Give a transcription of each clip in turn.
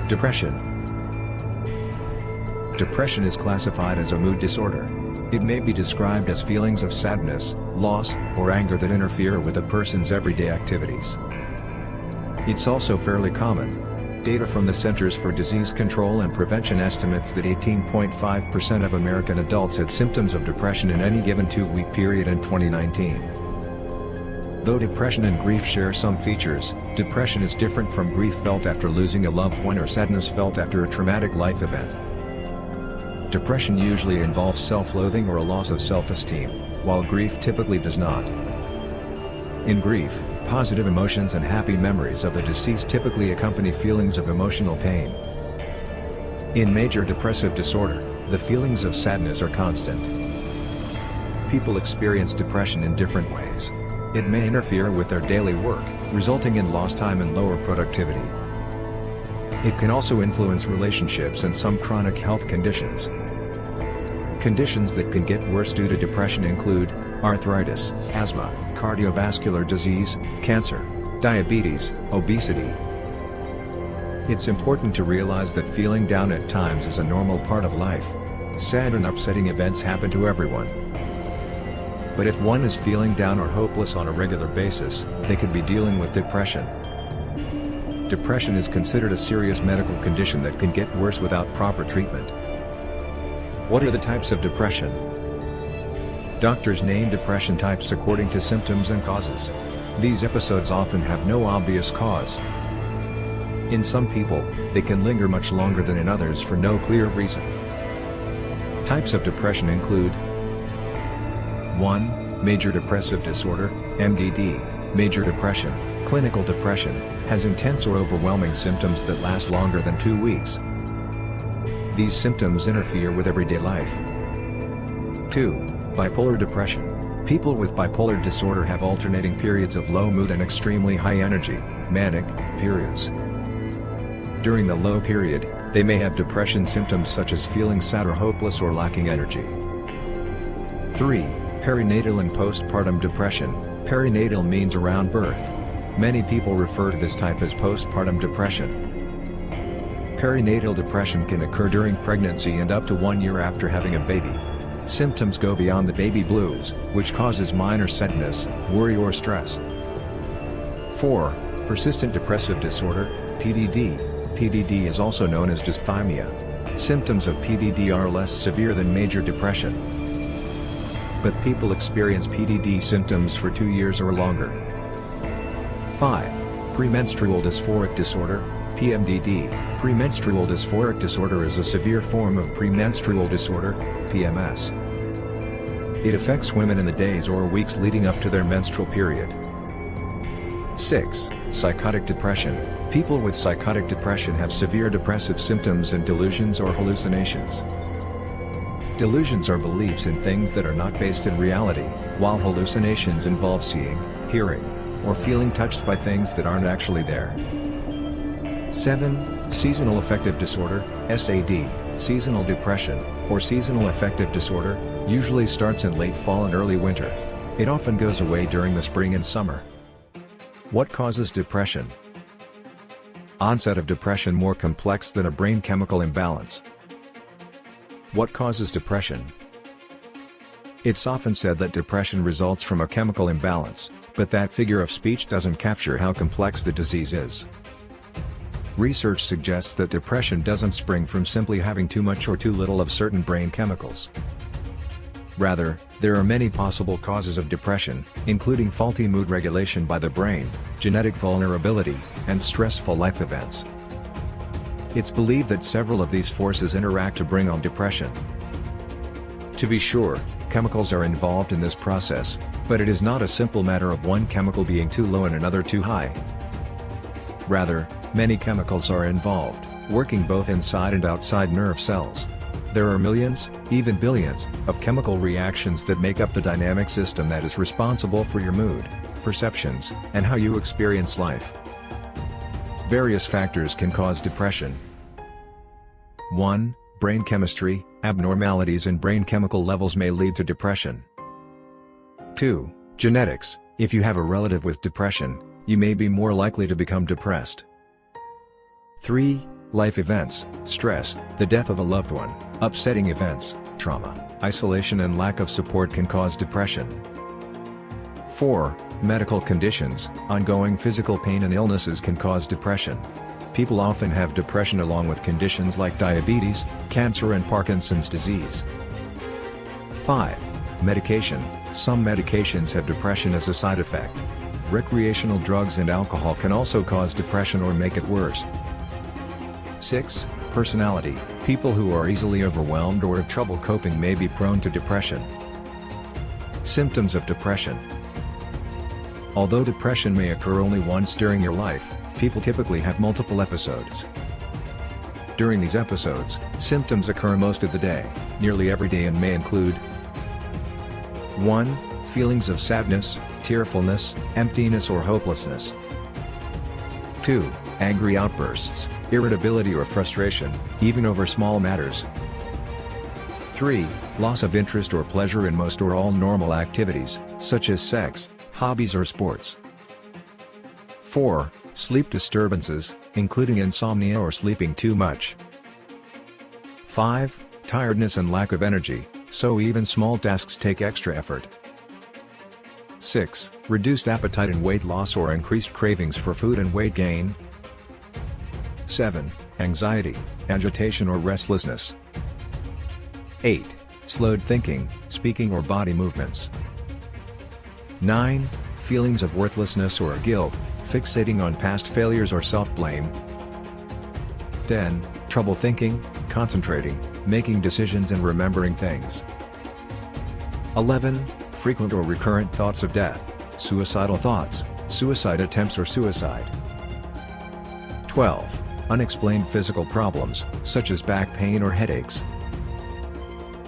Depression. Depression is classified as a mood disorder. It may be described as feelings of sadness, loss, or anger that interfere with a person's everyday activities. It's also fairly common. Data from the Centers for Disease Control and Prevention estimates that 18.5% of American adults had symptoms of depression in any given 2-week period in 2019. Though depression and grief share some features, depression is different from grief felt after losing a loved one or sadness felt after a traumatic life event. Depression usually involves self-loathing or a loss of self-esteem, while grief typically does not. In grief, positive emotions and happy memories of the deceased typically accompany feelings of emotional pain. In major depressive disorder, the feelings of sadness are constant. People experience depression in different ways. It may interfere with their daily work, resulting in lost time and lower productivity. It can also influence relationships and some chronic health conditions. Conditions that can get worse due to depression include arthritis, asthma, cardiovascular disease, cancer, diabetes, obesity. It's important to realize that feeling down at times is a normal part of life. Sad and upsetting events happen to everyone. But if one is feeling down or hopeless on a regular basis, they could be dealing with depression. Depression is considered a serious medical condition that can get worse without proper treatment. What are the types of depression? Doctors name depression types according to symptoms and causes. These episodes often have no obvious cause. In some people, they can linger much longer than in others for no clear reason. Types of depression include 1. Major depressive disorder, MDD. Major depression, clinical depression, has intense or overwhelming symptoms that last longer than 2 weeks. These symptoms interfere with everyday life. 2. Bipolar depression. People with bipolar disorder have alternating periods of low mood and extremely high energy, manic, periods. During the low period, they may have depression symptoms such as feeling sad or hopeless or lacking energy. 3. Perinatal and postpartum depression. Perinatal means around birth. Many people refer to this type as postpartum depression. Perinatal depression can occur during pregnancy and up to 1 year after having a baby. Symptoms go beyond the baby blues, which causes minor sadness, worry or stress. 4. Persistent depressive disorder, PDD. PDD is also known as dysthymia. Symptoms of PDD are less severe than major depression, but people experience PDD symptoms for 2 years or longer. 5. Premenstrual dysphoric disorder, PMDD. Premenstrual dysphoric disorder is a severe form of premenstrual disorder, PMS. It affects women in the days or weeks leading up to their menstrual period. 6. Psychotic depression. People with psychotic depression have severe depressive symptoms and delusions or hallucinations. Delusions are beliefs in things that are not based in reality, while hallucinations involve seeing, hearing, or feeling touched by things that aren't actually there. 7. Seasonal affective disorder, SAD. Seasonal depression, or seasonal affective disorder, usually starts in late fall and early winter. It often goes away during the spring and summer. What causes depression? Onset of depression more complex than a brain chemical imbalance. What causes depression? It's often said that depression results from a chemical imbalance, but that figure of speech doesn't capture how complex the disease is. Research suggests that depression doesn't spring from simply having too much or too little of certain brain chemicals. Rather, there are many possible causes of depression, including faulty mood regulation by the brain, genetic vulnerability, and stressful life events. It's believed that several of these forces interact to bring on depression. To be sure, chemicals are involved in this process, but it is not a simple matter of one chemical being too low and another too high. Rather, many chemicals are involved, working both inside and outside nerve cells. There are millions, even billions, of chemical reactions that make up the dynamic system that is responsible for your mood, perceptions, and how you experience life. Various factors can cause depression. 1. Brain chemistry. Abnormalities in brain chemical levels may lead to depression. 2. Genetics. If you have a relative with depression, you may be more likely to become depressed. 3. Life events, stress, the death of a loved one, upsetting events, trauma, isolation and lack of support can cause depression. 4. Medical conditions, ongoing physical pain and illnesses can cause depression. People often have depression along with conditions like diabetes, cancer and Parkinson's disease. 5. Medication, some medications have depression as a side effect. Recreational drugs and alcohol can also cause depression or make it worse. 6. Personality, people who are easily overwhelmed or have trouble coping may be prone to depression. Symptoms of depression. Although depression may occur only once during your life, people typically have multiple episodes. During these episodes, symptoms occur most of the day, nearly every day, and may include 1. Feelings of sadness, tearfulness, emptiness or hopelessness. 2. Angry outbursts, irritability or frustration, even over small matters. 3. Loss of interest or pleasure in most or all normal activities, such as sex, hobbies or sports. 4. Sleep disturbances, including insomnia or sleeping too much. 5. Tiredness and lack of energy, so even small tasks take extra effort. 6. Reduced appetite and weight loss or increased cravings for food and weight gain. 7. Anxiety, agitation or restlessness. 8. Slowed thinking, speaking or body movements. 9. Feelings of worthlessness or guilt, fixating on past failures or self-blame. 10. Trouble thinking, concentrating, making decisions and remembering things. 11. Frequent or recurrent thoughts of death, suicidal thoughts, suicide attempts or suicide. 12. Unexplained physical problems, such as back pain or headaches.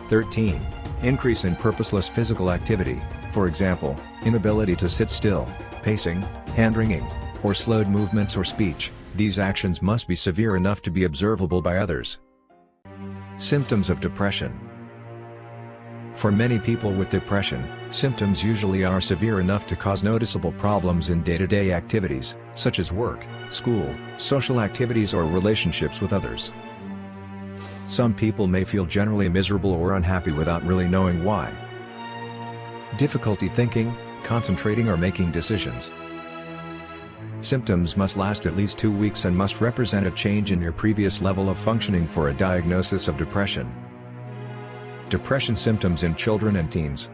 13. Increase in purposeless physical activity, for example, inability to sit still, pacing, hand-wringing, or slowed movements or speech. These actions must be severe enough to be observable by others. Symptoms of depression. For many people with depression, symptoms usually are severe enough to cause noticeable problems in day-to-day activities, such as work, school, social activities or relationships with others. Some people may feel generally miserable or unhappy without really knowing why. Difficulty thinking, concentrating or making decisions. Symptoms must last at least 2 weeks and must represent a change in your previous level of functioning for a diagnosis of depression. Depression symptoms in children and teens.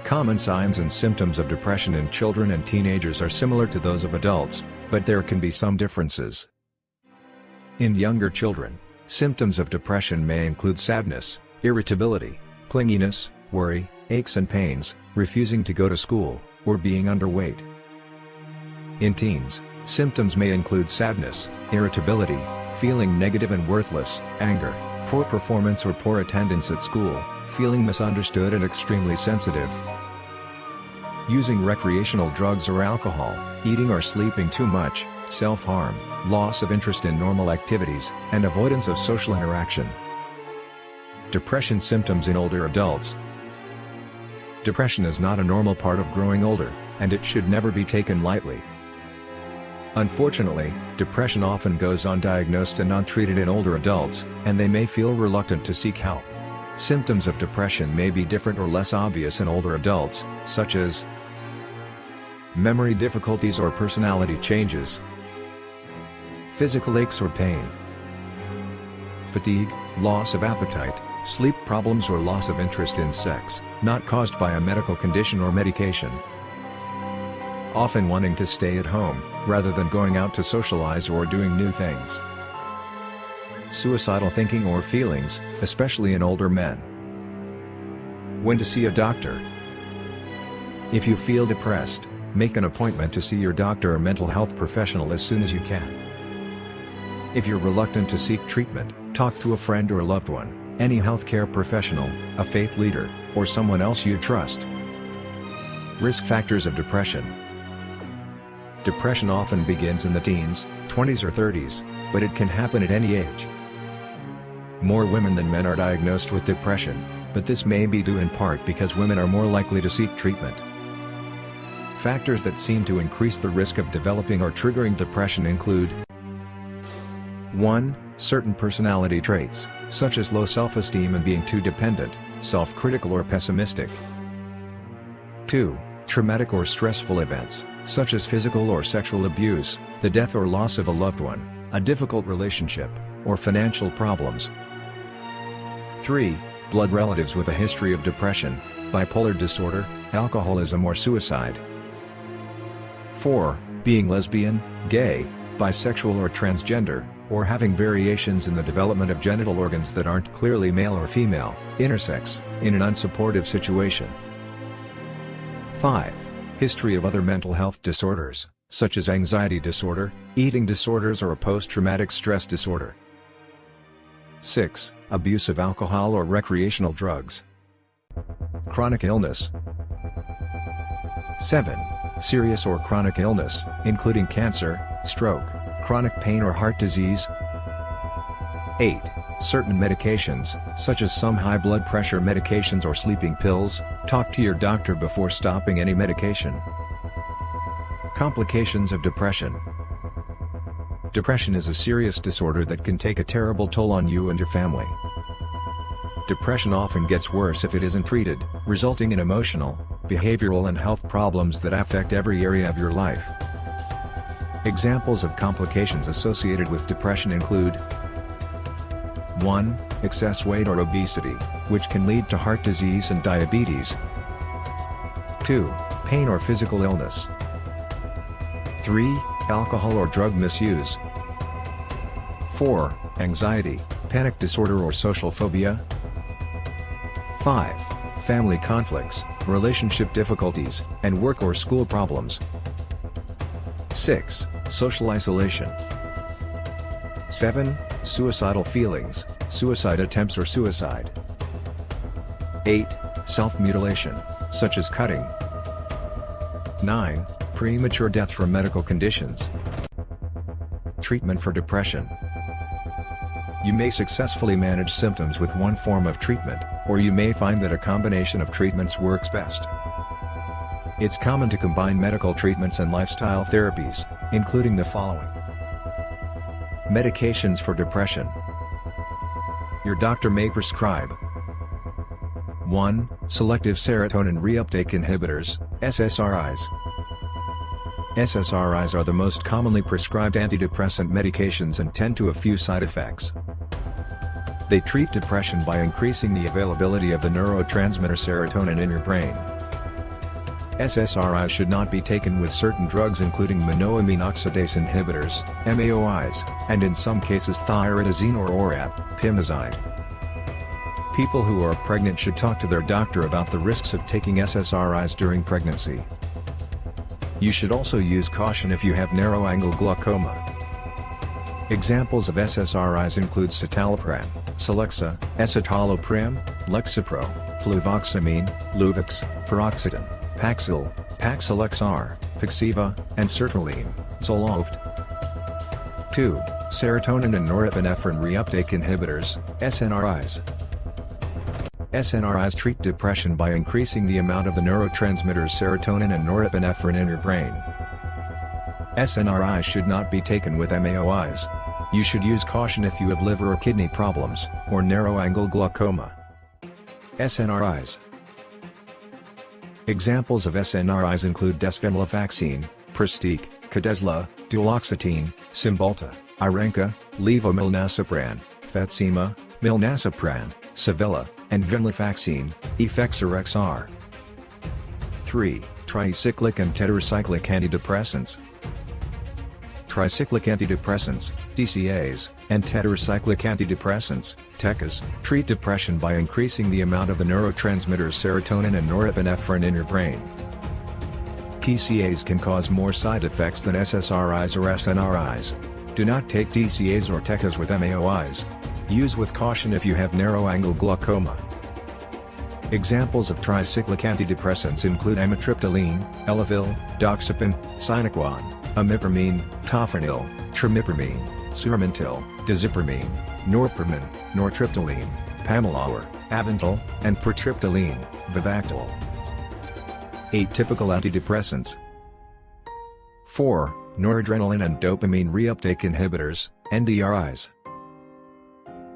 Common signs and symptoms of depression in children and teenagers are similar to those of adults, but there can be some differences. In younger children, symptoms of depression may include sadness, irritability, clinginess, worry, aches and pains, refusing to go to school, or being underweight. In teens, symptoms may include sadness, irritability, feeling negative and worthless, anger, poor performance or poor attendance at school, feeling misunderstood and extremely sensitive. Using recreational drugs or alcohol, eating or sleeping too much, self-harm, loss of interest in normal activities, and avoidance of social interaction. Depression symptoms in older adults. Depression is not a normal part of growing older, and it should never be taken lightly. Unfortunately, depression often goes undiagnosed and untreated in older adults, and they may feel reluctant to seek help. Symptoms of depression may be different or less obvious in older adults, such as memory difficulties or personality changes, physical aches or pain, fatigue, loss of appetite, sleep problems or loss of interest in sex, not caused by a medical condition or medication. Often wanting to stay at home, rather than going out to socialize or doing new things. Suicidal thinking or feelings, especially in older men. When to see a doctor. If you feel depressed, make an appointment to see your doctor or mental health professional as soon as you can. If you're reluctant to seek treatment, talk to a friend or loved one, any healthcare professional, a faith leader, or someone else you trust. Risk factors of depression. Depression often begins in the teens, 20s or 30s, but it can happen at any age. More women than men are diagnosed with depression, but this may be due in part because women are more likely to seek treatment. Factors that seem to increase the risk of developing or triggering depression include 1. Certain personality traits, such as low self-esteem and being too dependent, self-critical or pessimistic. 2. Traumatic or stressful events, such as physical or sexual abuse, the death or loss of a loved one, a difficult relationship, or financial problems. 3. Blood relatives with a history of depression, bipolar disorder, alcoholism or suicide. 4. Being lesbian, gay, bisexual or transgender, or having variations in the development of genital organs that aren't clearly male or female, intersex, in an unsupportive situation. 5. History of other mental health disorders, such as anxiety disorder, eating disorders or a post-traumatic stress disorder. 6. Abuse of alcohol or recreational drugs. Chronic illness. 7. Serious or chronic illness, including cancer, stroke, chronic pain or heart disease. 8. Certain medications, such as some high blood pressure medications or sleeping pills. Talk to your doctor before stopping any medication. Complications of depression. Depression is a serious disorder that can take a terrible toll on you and your family. Depression often gets worse if it isn't treated, resulting in emotional, behavioral and health problems that affect every area of your life. Examples of complications associated with depression include 1. Excess weight or obesity, which can lead to heart disease and diabetes. 2. Pain or physical illness. 3. Alcohol or drug misuse. 4. Anxiety, panic disorder or social phobia. 5. Family conflicts, relationship difficulties, and work or school problems. 6. Social isolation. 7. Suicidal feelings, suicide attempts or suicide. 8. Self-mutilation, such as cutting. 9. Premature death from medical conditions. Treatment for depression. You may successfully manage symptoms with one form of treatment, or you may find that a combination of treatments works best. It's common to combine medical treatments and lifestyle therapies, including the following. Medications for depression. Your doctor may prescribe 1. Selective serotonin reuptake inhibitors, SSRIs. SSRIs are the most commonly prescribed antidepressant medications and tend to have few side effects. They treat depression by increasing the availability of the neurotransmitter serotonin in your brain. SSRIs should not be taken with certain drugs including monoamine oxidase inhibitors, MAOIs, and in some cases thioridazine or ORAP, pimozide. People who are pregnant should talk to their doctor about the risks of taking SSRIs during pregnancy. You should also use caution if you have narrow-angle glaucoma. Examples of SSRIs include citalopram, Celexa, escitalopram, Lexapro, fluvoxamine, Luvox, paroxetine, Paxil, Paxil-XR, Paxiva, and sertraline, Zoloft. 2. Serotonin and norepinephrine reuptake inhibitors, SNRIs. SNRIs treat depression by increasing the amount of the neurotransmitters serotonin and norepinephrine in your brain. SNRIs should not be taken with MAOIs. You should use caution if you have liver or kidney problems, or narrow-angle glaucoma. SNRIs. Examples of SNRIs include desvenlafaxine, Pristiq, Cadezla, duloxetine, Cymbalta, Irenca, levomilnacipran, Fetsima, milnacipran, Savella, and venlafaxine, Effexor-XR. 3. Tricyclic and tetracyclic antidepressants. Tricyclic antidepressants, TCAs, and tetracyclic antidepressants, TECAs, treat depression by increasing the amount of the neurotransmitters serotonin and norepinephrine in your brain. TCAs can cause more side effects than SSRIs or SNRIs. Do not take TCAs or TECAs with MAOIs. Use with caution if you have narrow-angle glaucoma. Examples of tricyclic antidepressants include amitriptyline, Elavil, doxepin, Sinequan, imipramine, tofranil, trimipramine, suramantil, diazepamine, norpramine, nortriptyline, Pamelor, Avental, and protriptyline, Vivactyl. Atypical antidepressants. 4. noradrenaline and dopamine reuptake inhibitors, NDRIs.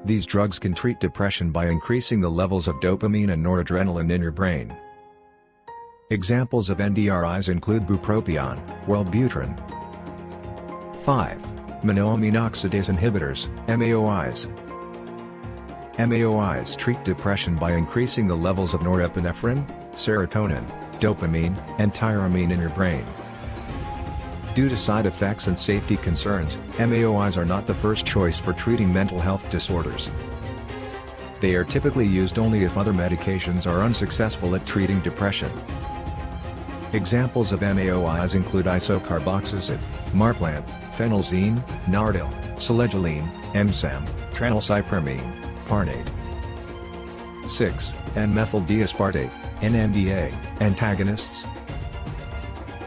These drugs can treat depression by increasing the levels of dopamine and noradrenaline in your brain. Examples of NDRIs include bupropion, Wellbutrin. 5. Monoamine oxidase inhibitors, MAOIs. MAOIs treat depression by increasing the levels of norepinephrine, serotonin, dopamine, and tyramine in your brain. Due to side effects and safety concerns, MAOIs are not the first choice for treating mental health disorders. They are typically used only if other medications are unsuccessful at treating depression. Examples of MAOIs include isocarboxazine, Marplan, phenelzine, Nardil, selegiline, MSAM, tranylcypromine, Parnate. 6. N-methyl-D-aspartate, NMDA, antagonists.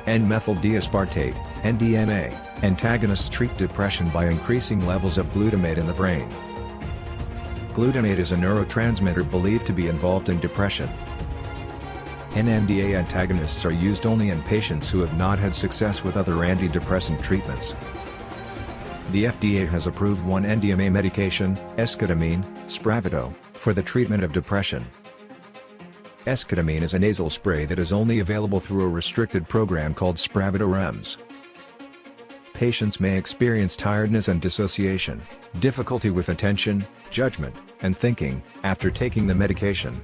N-methyl-D-aspartate, NDMA, antagonists treat depression by increasing levels of glutamate in the brain. Glutamate is a neurotransmitter believed to be involved in depression. NMDA antagonists are used only in patients who have not had success with other antidepressant treatments. The FDA has approved one NDMA medication, esketamine, Spravato, for the treatment of depression. Esketamine is a nasal spray that is only available through a restricted program called Spravato REMS. Patients may experience tiredness and dissociation, difficulty with attention, judgment, and thinking, after taking the medication.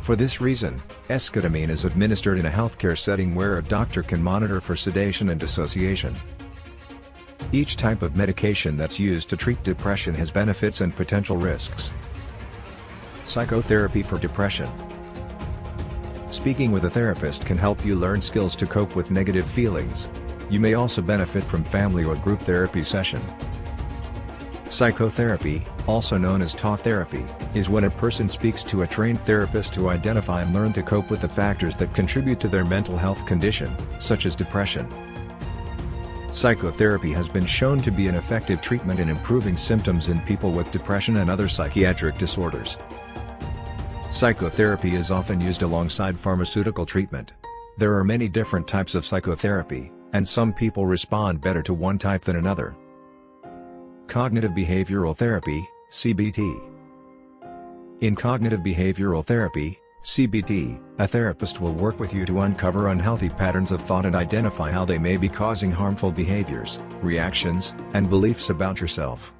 For this reason, esketamine is administered in a healthcare setting where a doctor can monitor for sedation and dissociation. Each type of medication that's used to treat depression has benefits and potential risks. Psychotherapy for depression. Speaking with a therapist can help you learn skills to cope with negative feelings. You may also benefit from family or group therapy session. Psychotherapy, also known as talk therapy, is when a person speaks to a trained therapist to identify and learn to cope with the factors that contribute to their mental health condition, such as depression. Psychotherapy has been shown to be an effective treatment in improving symptoms in people with depression and other psychiatric disorders. Psychotherapy is often used alongside pharmaceutical treatment. There are many different types of psychotherapy, and some people respond better to one type than another. Cognitive behavioral therapy, CBT. In cognitive behavioral therapy, CBT, a therapist will work with you to uncover unhealthy patterns of thought and identify how they may be causing harmful behaviors, reactions, and beliefs about yourself.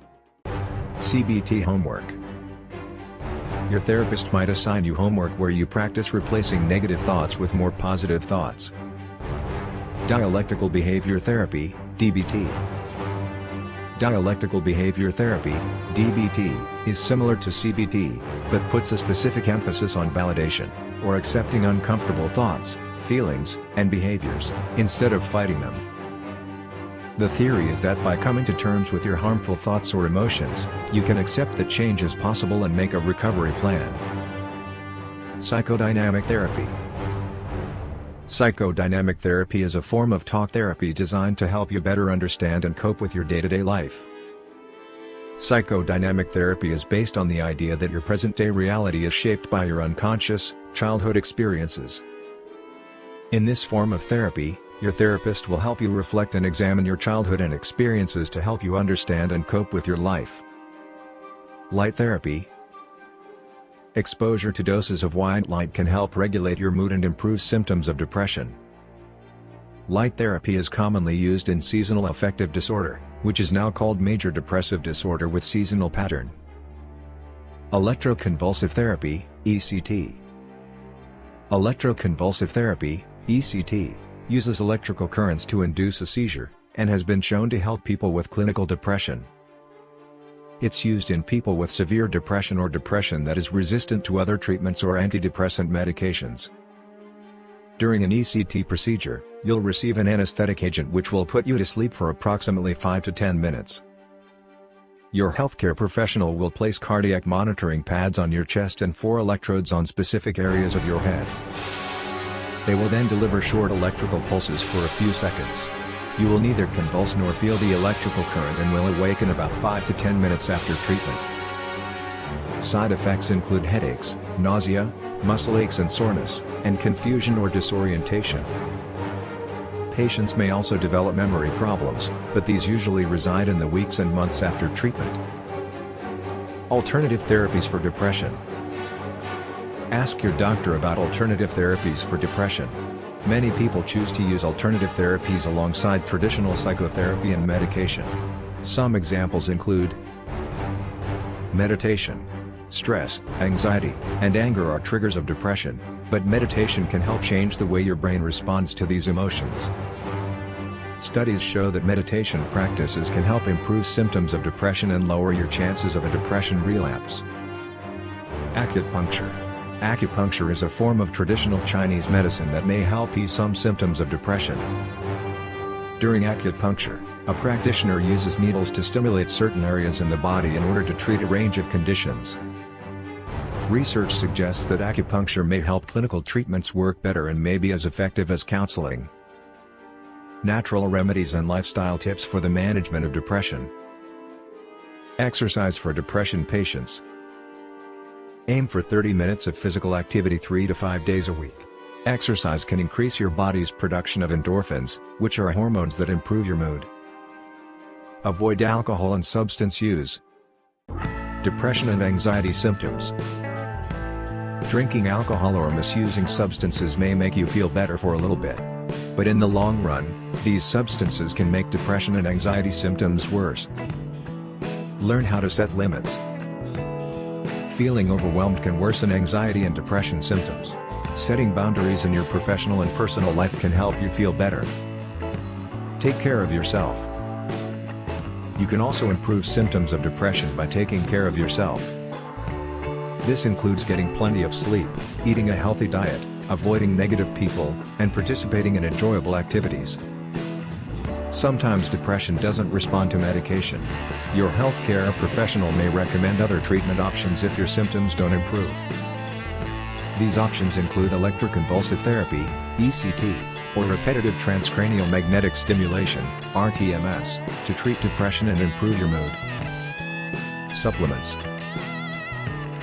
CBT homework. Your therapist might assign you homework where you practice replacing negative thoughts with more positive thoughts. Dialectical behavior therapy, DBT. Dialectical behavior therapy, DBT, is similar to CBT, but puts a specific emphasis on validation, or accepting uncomfortable thoughts, feelings, and behaviors, instead of fighting them. The theory is that by coming to terms with your harmful thoughts or emotions, you can accept that change is possible and make a recovery plan. Psychodynamic therapy. Psychodynamic therapy is a form of talk therapy designed to help you better understand and cope with your day-to-day life. Psychodynamic therapy is based on the idea that your present-day reality is shaped by your unconscious, childhood experiences. In this form of therapy, your therapist will help you reflect and examine your childhood and experiences to help you understand and cope with your life. Light therapy. Exposure to doses of white light can help regulate your mood and improve symptoms of depression. Light therapy is commonly used in seasonal affective disorder, which is now called major depressive disorder with seasonal pattern. Electroconvulsive therapy, ECT. Electroconvulsive therapy, ECT, uses electrical currents to induce a seizure, and has been shown to help people with clinical depression. It's used in people with severe depression or depression that is resistant to other treatments or antidepressant medications. During an ECT procedure, you'll receive an anesthetic agent which will put you to sleep for approximately 5 to 10 minutes. Your healthcare professional will place cardiac monitoring pads on your chest and 4 electrodes on specific areas of your head. They will then deliver short electrical pulses for a few seconds. You will neither convulse nor feel the electrical current and will awaken about 5 to 10 minutes after treatment. Side effects include headaches, nausea, muscle aches and soreness, and confusion or disorientation. Patients may also develop memory problems, but these usually reside in the weeks and months after treatment. Alternative therapies for depression. Ask your doctor about alternative therapies for depression. Many people choose to use alternative therapies alongside traditional psychotherapy and medication. Some examples include meditation. Stress, anxiety, and anger are triggers of depression, but meditation can help change the way your brain responds to these emotions. Studies show that meditation practices can help improve symptoms of depression and lower your chances of a depression relapse. Acupuncture. Acupuncture is a form of traditional Chinese medicine that may help ease some symptoms of depression. During acupuncture, a practitioner uses needles to stimulate certain areas in the body in order to treat a range of conditions. Research suggests that acupuncture may help clinical treatments work better and may be as effective as counseling. Natural remedies and lifestyle tips for the management of depression. Exercise for depression patients. Aim for 30 minutes of physical activity 3 to 5 days a week. Exercise can increase your body's production of endorphins, which are hormones that improve your mood. Avoid alcohol and substance use. Depression and anxiety symptoms. Drinking alcohol or misusing substances may make you feel better for a little bit. But in the long run, these substances can make depression and anxiety symptoms worse. Learn how to set limits. Feeling overwhelmed can worsen anxiety and depression symptoms. Setting boundaries in your professional and personal life can help you feel better. Take care of yourself. You can also improve symptoms of depression by taking care of yourself. This includes getting plenty of sleep, eating a healthy diet, avoiding negative people, and participating in enjoyable activities. Sometimes depression doesn't respond to medication. Your healthcare professional may recommend other treatment options if your symptoms don't improve. These options include electroconvulsive therapy, ECT, or repetitive transcranial magnetic stimulation, RTMS, to treat depression and improve your mood. Supplements.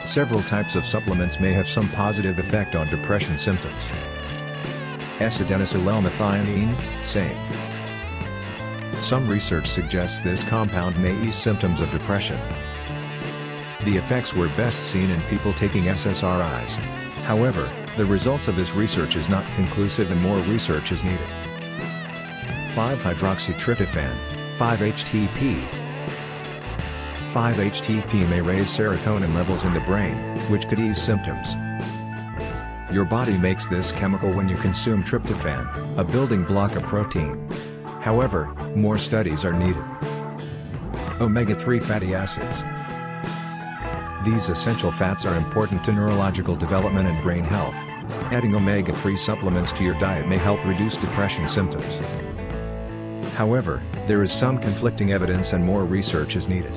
Several types of supplements may have some positive effect on depression symptoms. S-adenosylL-methionine, same. Some research suggests this compound may ease symptoms of depression. The effects were best seen in people taking SSRIs. However, the results of this research is not conclusive and more research is needed. 5-hydroxytryptophan, 5-HTP. 5-HTP may raise serotonin levels in the brain, which could ease symptoms. Your body makes this chemical when you consume tryptophan, a building block of protein. However, more studies are needed. Omega-3 fatty acids. These essential fats are important to neurological development and brain health. Adding omega-3 supplements to your diet may help reduce depression symptoms. However, there is some conflicting evidence and more research is needed.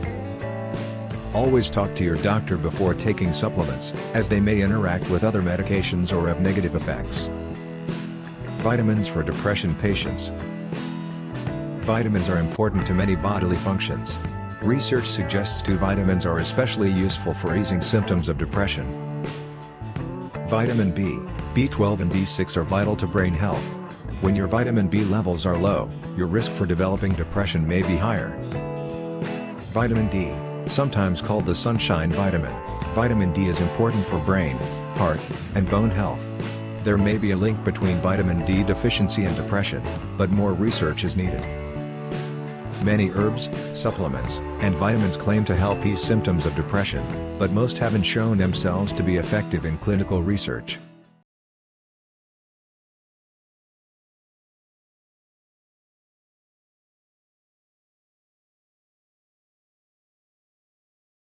Always talk to your doctor before taking supplements, as they may interact with other medications or have negative effects. Vitamins for depression patients. Vitamins are important to many bodily functions. Research suggests 2 vitamins are especially useful for easing symptoms of depression. Vitamin B, B12 and B6 are vital to brain health. When your vitamin B levels are low, your risk for developing depression may be higher. Vitamin D, sometimes called the sunshine vitamin. Vitamin D is important for brain, heart, and bone health. There may be a link between vitamin D deficiency and depression, but more research is needed. Many herbs, supplements, and vitamins claim to help ease symptoms of depression, but most haven't shown themselves to be effective in clinical research.